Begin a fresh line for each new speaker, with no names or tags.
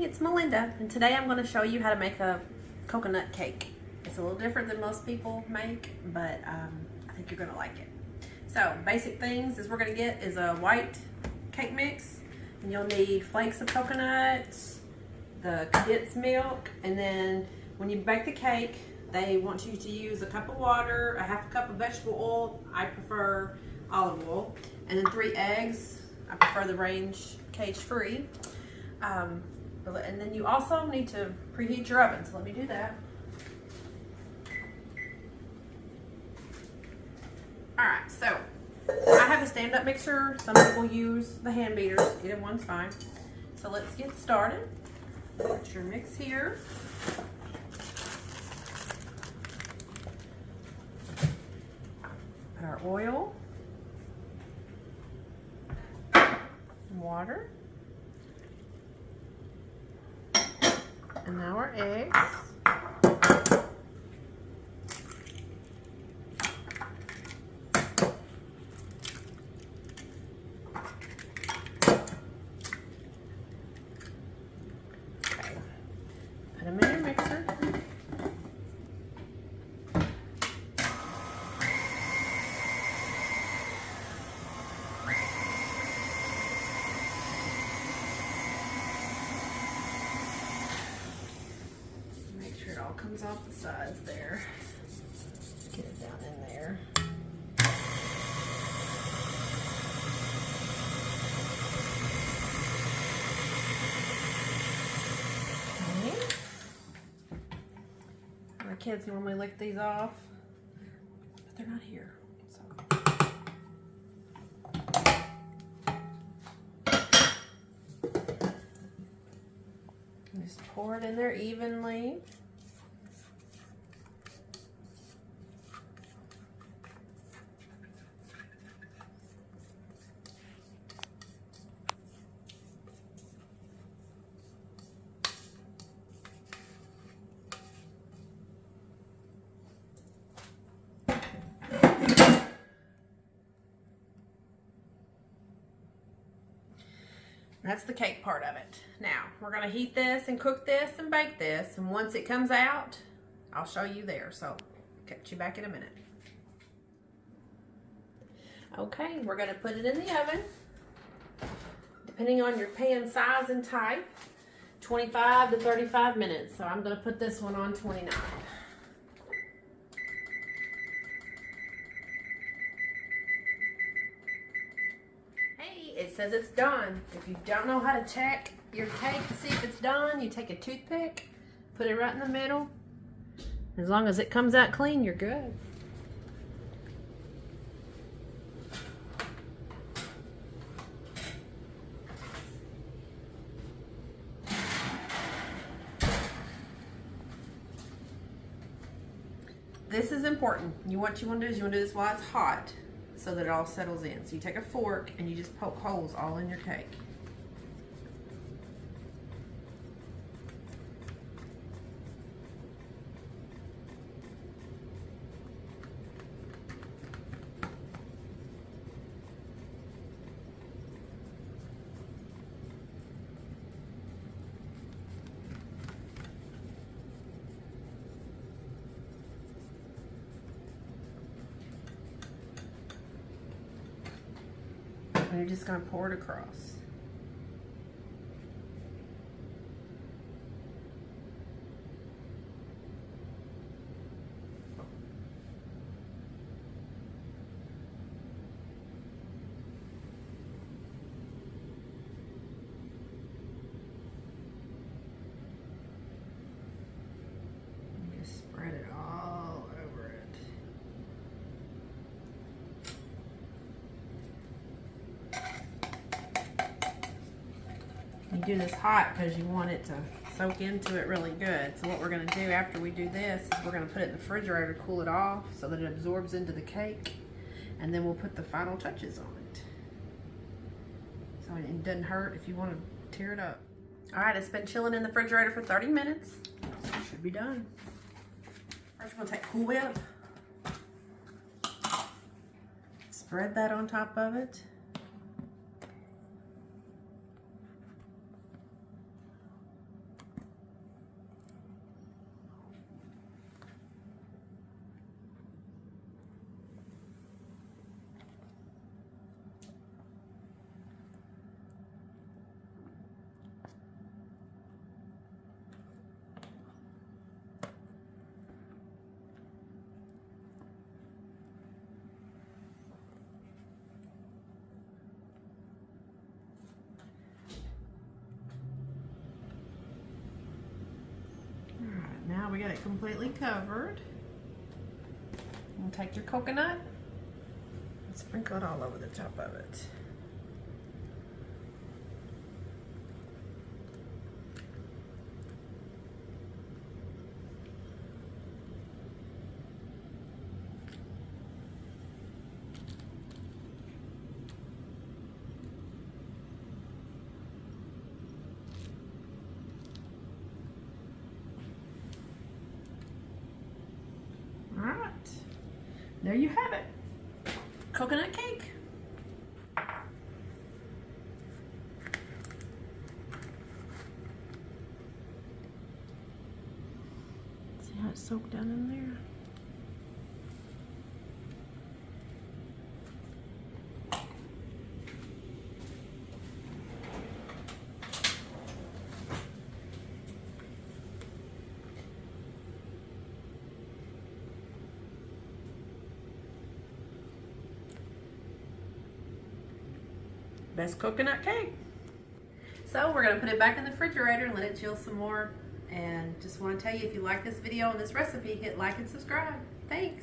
it's Melinda, and today I'm going to show you how to make a coconut cake. It's a little different than most people make, but I think you're going to like it. So, basic things is we're going to get is a white cake mix, and you'll need flakes of coconut, the condensed milk, and then when you bake the cake, they want you to use a cup of water, a half a cup of vegetable oil, I prefer olive oil, and then 3 eggs. I prefer the range cage-free. And then you also need to preheat your oven, so let me do that. Alright, so I have a stand-up mixer. Some people use the hand beaters. Either one's fine. So let's get started. Put your mix here. Put our oil, water, and now our eggs. Okay, put them in your mixer. It all comes off the sides there. Get it down in there. Okay. My kids normally lick these off, but they're not here. So. Just pour it in there evenly. That's the cake part of it. Now, we're gonna heat this and cook this and bake this, and once it comes out, I'll show you there. So, catch you back in a minute. Okay, we're gonna put it in the oven. Depending on your pan size and type, 25 to 35 minutes. So I'm gonna put this one on 29. It says it's done. If you don't know how to check your cake to see if it's done, you take a toothpick, put it right in the middle. As long as it comes out clean, you're good. This is important. What you want to do is you want to do this while it's hot, so that it all settles in. So you take a fork and you just poke holes all in your cake. And you're just going to pour it across. And just spread it all over it. You do this hot because you want it to soak into it really good. So what we're going to do after we do this is we're going to put it in the refrigerator to cool it off so that it absorbs into the cake, and then we'll put the final touches on it. So it doesn't hurt if you want to tear it up. Alright, it's been chilling in the refrigerator for 30 minutes. So it should be done. First we're going to take Cool Whip. Spread that on top of it. Now we got it completely covered. And take your coconut and sprinkle it all over the top of it. All right, there you have it. Coconut cake. See how it's soaked down in there? Best coconut cake. So we're gonna put it back in the refrigerator and let it chill some more. And just wanna tell you, if you like this video and this recipe, hit like and subscribe. Thanks.